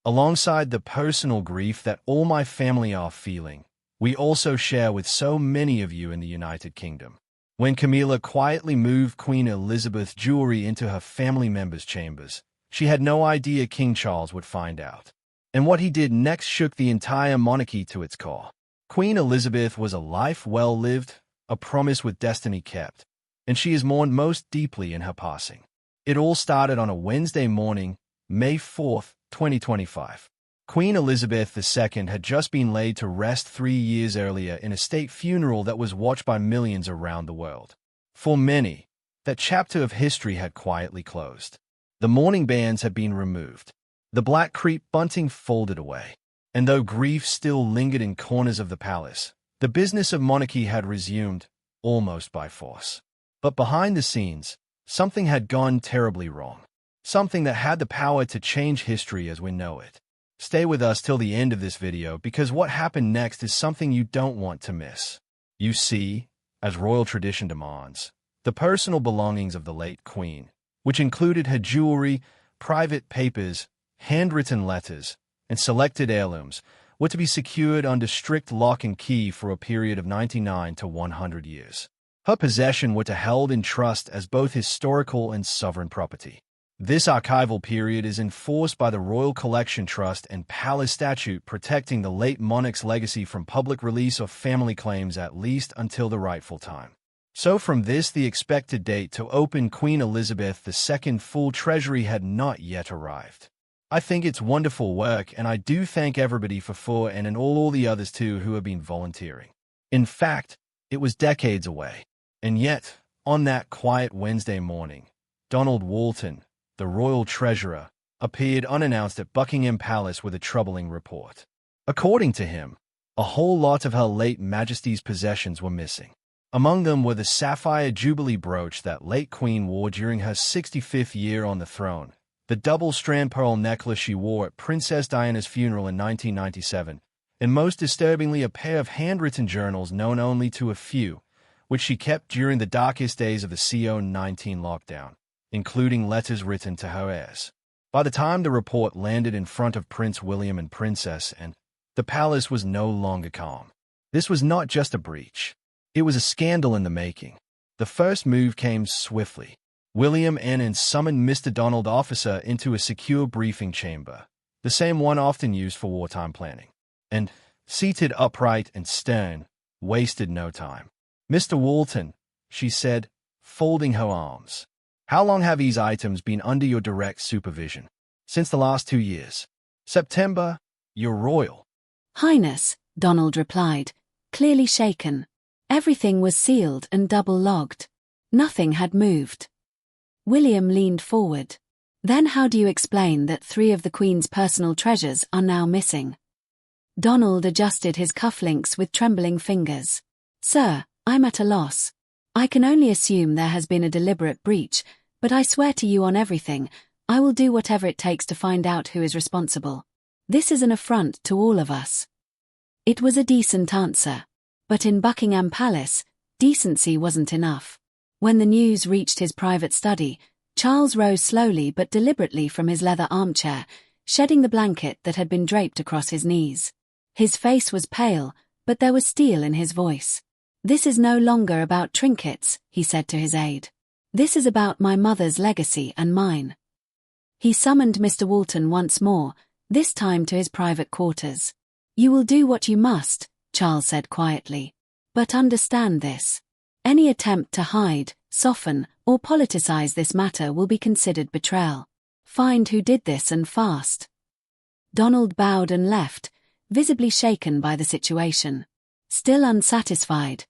Alongside the personal grief that all my family are feeling, we also share with so many of you in the United Kingdom. When Camilla quietly moved Queen Elizabeth's jewelry into her family members' chambers, she had no idea King Charles would find out. And what he did next shook the entire monarchy to its core. Queen Elizabeth was a life well lived, a promise with destiny kept, and she is mourned most deeply in her passing. It all started on a Wednesday morning, May 4th, 2025. Queen Elizabeth II had just been laid to rest 3 years earlier in a state funeral that was watched by millions around the world. For many, that chapter of history had quietly closed. The mourning bands had been removed, the black crepe bunting folded away, and though grief still lingered in corners of the palace, the business of monarchy had resumed, almost by force. But behind the scenes, something had gone terribly wrong. Something that had the power to change history as we know it. Stay with us till the end of this video because what happened next is something you don't want to miss. You see, as royal tradition demands, the personal belongings of the late queen, which included her jewelry, private papers, handwritten letters, and selected heirlooms, were to be secured under strict lock and key for a period of 99 to 100 years. Her possessions were held in trust as both historical and sovereign property. This archival period is enforced by the Royal Collection Trust and Palace Statute protecting the late monarch's legacy from public release of family claims at least until the rightful time. So from this the expected date to open Queen Elizabeth II's full treasury had not yet arrived. I think it's wonderful work and I do thank everybody for and all the others too who have been volunteering. In fact, it was decades away. And yet, on that quiet Wednesday morning, Donald Walton, the royal treasurer, appeared unannounced at Buckingham Palace with a troubling report. According to him, a whole lot of Her late Majesty's possessions were missing. Among them were the sapphire Jubilee brooch that late Queen wore during her 65th year on the throne, the double-strand pearl necklace she wore at Princess Diana's funeral in 1997, and most disturbingly a pair of handwritten journals known only to a few, which she kept during the darkest days of the COVID-19 lockdown, including letters written to her heirs. By the time the report landed in front of Prince William and Princess Anne, the palace was no longer calm. This was not just a breach. It was a scandal in the making. The first move came swiftly. William and Anne summoned Mr. Donald Officer into a secure briefing chamber, the same one often used for wartime planning, and, seated upright and stern, wasted no time. "Mr. Walton," she said, folding her arms. "How long have these items been under your direct supervision?" "Since the last 2 years. September, Your Royal Highness," Donald replied, clearly shaken. Everything was sealed and double-logged. Nothing had moved. William leaned forward. "Then how do you explain that 3 of the Queen's personal treasures are now missing?" Donald adjusted his cufflinks with trembling fingers. "Sir, I'm at a loss. I can only assume there has been a deliberate breach, but I swear to you on everything, I will do whatever it takes to find out who is responsible. This is an affront to all of us." It was a decent answer. But in Buckingham Palace, decency wasn't enough. When the news reached his private study, Charles rose slowly but deliberately from his leather armchair, shedding the blanket that had been draped across his knees. His face was pale, but there was steel in his voice. "This is no longer about trinkets," he said to his aide. "This is about my mother's legacy and mine." He summoned Mr. Walton once more, this time to his private quarters. "You will do what you must," Charles said quietly. "But understand this. Any attempt to hide, soften, or politicize this matter will be considered betrayal. Find who did this and fast." Donald bowed and left, visibly shaken by the situation. Still unsatisfied,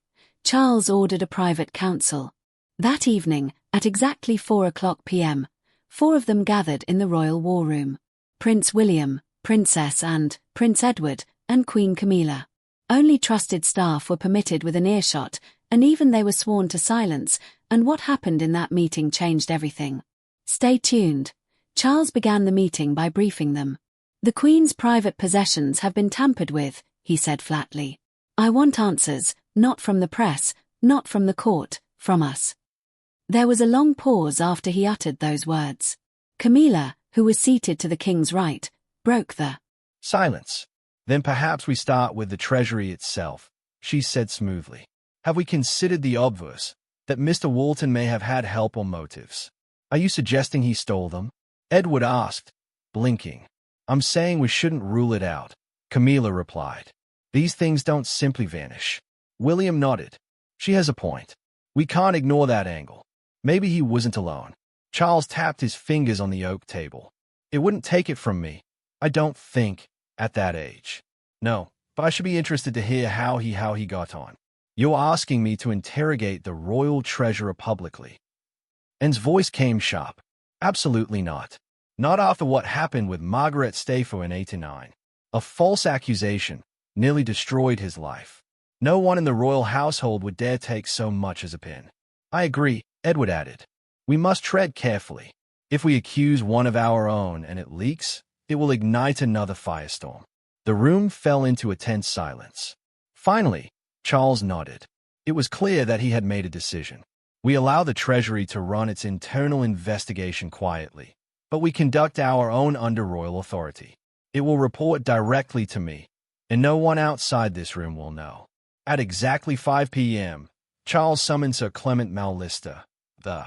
Charles ordered a private council. That evening, at exactly 4:00 p.m., 4 of them gathered in the royal war room. Prince William, Princess Anne, Prince Edward, and Queen Camilla. Only trusted staff were permitted within earshot, and even they were sworn to silence, and what happened in that meeting changed everything. Stay tuned. Charles began the meeting by briefing them. "The Queen's private possessions have been tampered with," he said flatly. "I want answers, not from the press, not from the court, from us." There was a long pause after he uttered those words. Camilla, who was seated to the king's right, broke the silence. Then perhaps we start with the treasury itself, she said smoothly. Have we considered the obvious, that Mr. Walton may have had help or motives? Are you suggesting he stole them? Edward asked, blinking. I'm saying we shouldn't rule it out, Camilla replied. These things don't simply vanish. William nodded. She has a point. We can't ignore that angle. Maybe he wasn't alone. Charles tapped his fingers on the oak table. It wouldn't take it from me, I don't think, at that age. No, but I should be interested to hear how he got on. You're asking me to interrogate the royal treasurer publicly. Anne's voice came sharp. Absolutely not. Not after what happened with Margaret Stafford in 89. A false accusation nearly destroyed his life. No one in the royal household would dare take so much as a pin. I agree, Edward added. We must tread carefully. If we accuse one of our own and it leaks, it will ignite another firestorm. The room fell into a tense silence. Finally, Charles nodded. It was clear that he had made a decision. We allow the Treasury to run its internal investigation quietly, but we conduct our own under royal authority. It will report directly to me, and no one outside this room will know. At exactly 5 p.m., Charles summoned Sir Clement Mallister, the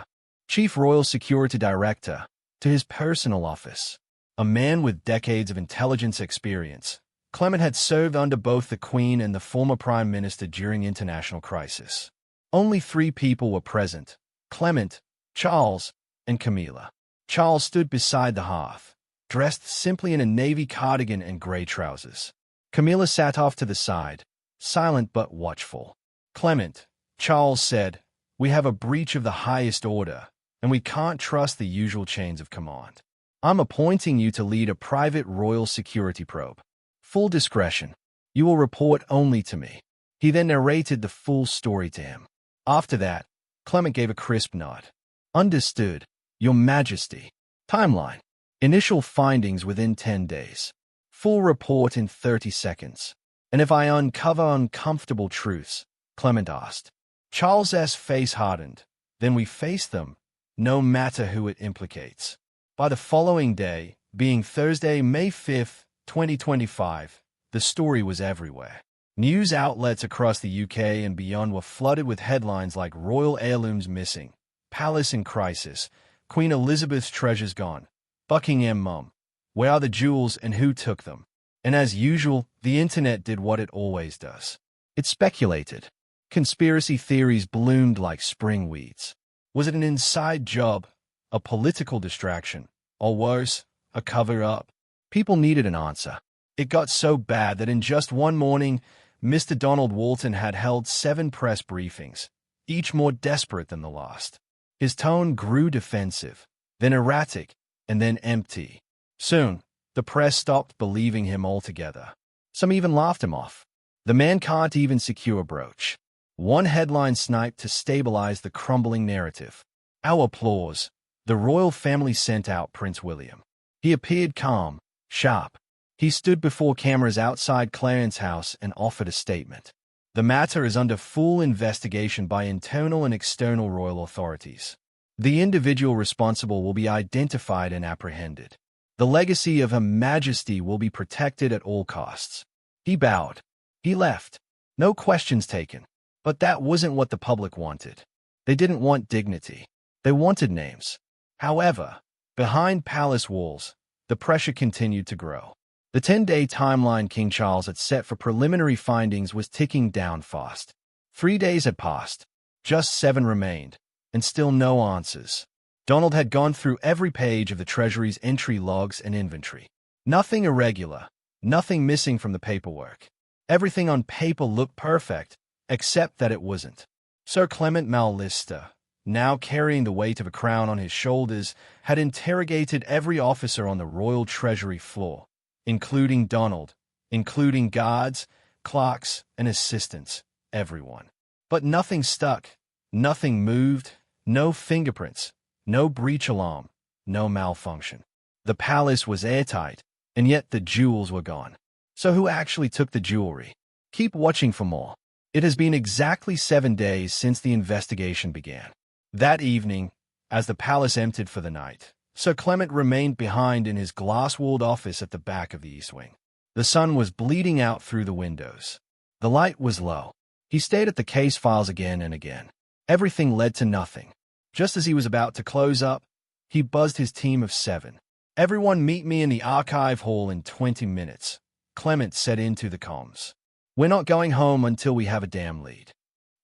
Chief Royal Security Director, to his personal office. A man with decades of intelligence experience, Clement had served under both the Queen and the former Prime Minister during the international crisis. Only 3 people were present: Clement, Charles, and Camilla. Charles stood beside the hearth, dressed simply in a navy cardigan and gray trousers. Camilla sat off to the side, silent but watchful. Clement, Charles said, we have a breach of the highest order, and we can't trust the usual chains of command. I'm appointing you to lead a private royal security probe. Full discretion. You will report only to me. He then narrated the full story to him. After that, Clement gave a crisp nod. Understood, Your Majesty. Timeline. Initial findings within 10 days. Full report in 30 seconds. And if I uncover uncomfortable truths, Clement asked. Charles's face hardened. Then we face them, no matter who it implicates. By the following day, being Thursday, May 5th, 2025, the story was everywhere. News outlets across the UK and beyond were flooded with headlines like Royal Heirlooms Missing, Palace in Crisis, Queen Elizabeth's Treasures Gone, Buckingham Mum, Where Are the Jewels and Who Took Them? And as usual, the internet did what it always does. It speculated. Conspiracy theories bloomed like spring weeds. Was it an inside job, a political distraction, or worse, a cover-up? People needed an answer. It got so bad that in just one morning, Mr. Donald Walton had held 7 press briefings, each more desperate than the last. His tone grew defensive, then erratic, and then empty. Soon, the press stopped believing him altogether. Some even laughed him off. The man can't even secure a brooch. One headline sniped to stabilize the crumbling narrative. Our applause. The royal family sent out Prince William. He appeared calm, sharp. He stood before cameras outside Clarence House and offered a statement. The matter is under full investigation by internal and external royal authorities. The individual responsible will be identified and apprehended. The legacy of Her Majesty will be protected at all costs. He bowed. He left. No questions taken. But that wasn't what the public wanted. They didn't want dignity. They wanted names. However, behind palace walls, the pressure continued to grow. The 10-day timeline King Charles had set for preliminary findings was ticking down fast. 3 days had passed. Just 7 remained, and still no answers. Donald had gone through every page of the Treasury's entry logs and inventory. Nothing irregular, nothing missing from the paperwork. Everything on paper looked perfect, except that it wasn't. Sir Clement Mallister, now carrying the weight of a crown on his shoulders, had interrogated every officer on the Royal Treasury floor, including Donald, including guards, clerks, and assistants, everyone. But nothing stuck, nothing moved, no fingerprints, no breach alarm, no malfunction. The palace was airtight, and yet the jewels were gone. So who actually took the jewelry? Keep watching for more. It has been exactly 7 days since the investigation began. That evening, as the palace emptied for the night, Sir Clement remained behind in his glass-walled office at the back of the East Wing. The sun was bleeding out through the windows. The light was low. He stared at the case files again and again. Everything led to nothing. Just as he was about to close up, he buzzed his team of 7. "Everyone meet me in the archive hall in 20 minutes, Clement said into the comms. "We're not going home until we have a damn lead."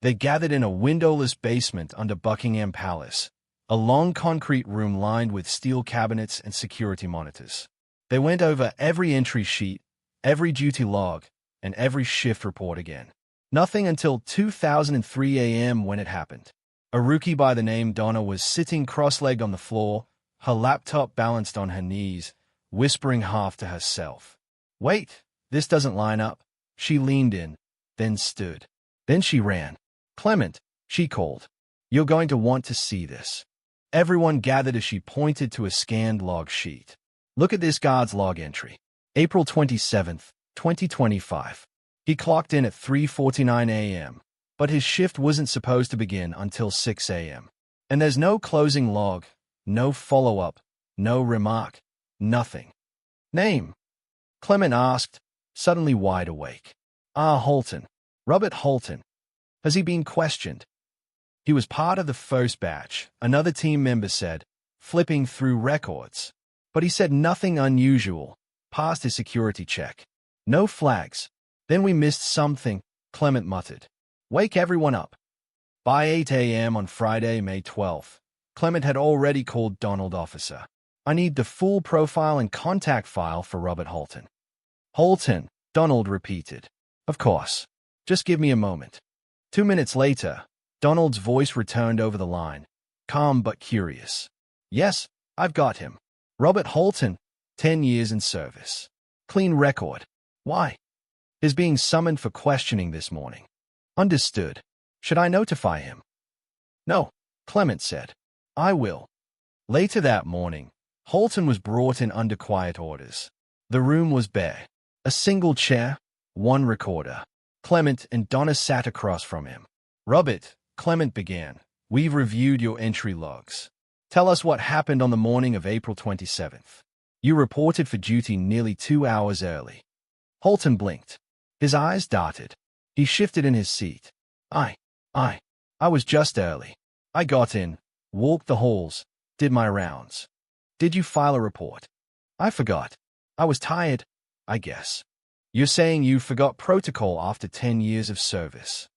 They gathered in a windowless basement under Buckingham Palace, a long concrete room lined with steel cabinets and security monitors. They went over every entry sheet, every duty log, and every shift report again. Nothing until 2003 a.m. when it happened. A rookie by the name Donna was sitting cross-legged on the floor, her laptop balanced on her knees, whispering half to herself. "Wait, this doesn't line up." She leaned in, then stood. Then she ran. "Clement," she called. "You're going to want to see this." Everyone gathered as she pointed to a scanned log sheet. "Look at this guard's log entry. April 27th, 2025. He clocked in at 3:49 a.m., but his shift wasn't supposed to begin until 6 a.m. And there's no closing log, no follow-up, no remark, nothing." "Name?" Clement asked, suddenly wide awake. Holton. Robert Holton." "Has he been questioned?" "He was part of the first batch," another team member said, flipping through records. "But he said nothing unusual. Passed his security check. No flags." "Then we missed something," Clement muttered. "Wake everyone up." By 8 a.m. on Friday, May 12th, Clement had already called Donald Officer. "I need the full profile and contact file for Robert Holton." "Holton," Donald repeated. "Of course. Just give me a moment." 2 minutes later, Donald's voice returned over the line, calm but curious. "Yes, I've got him. Robert Holton, 10 years in service. Clean record. Why?" "Is being summoned for questioning this morning." "Understood. Should I notify him?" "No," Clement said. "I will." Later that morning, Holton was brought in under quiet orders. The room was bare. A single chair, one recorder. Clement and Donna sat across from him. "Robert," Clement began, "we've reviewed your entry logs. Tell us what happened on the morning of April 27th. You reported for duty nearly 2 hours early." Holton blinked. His eyes darted. He shifted in his seat. I was just early. I got in, walked the halls, did my rounds." "Did you file a report?" "I forgot. I was tired, I guess." "You're saying you forgot protocol after 10 years of service?"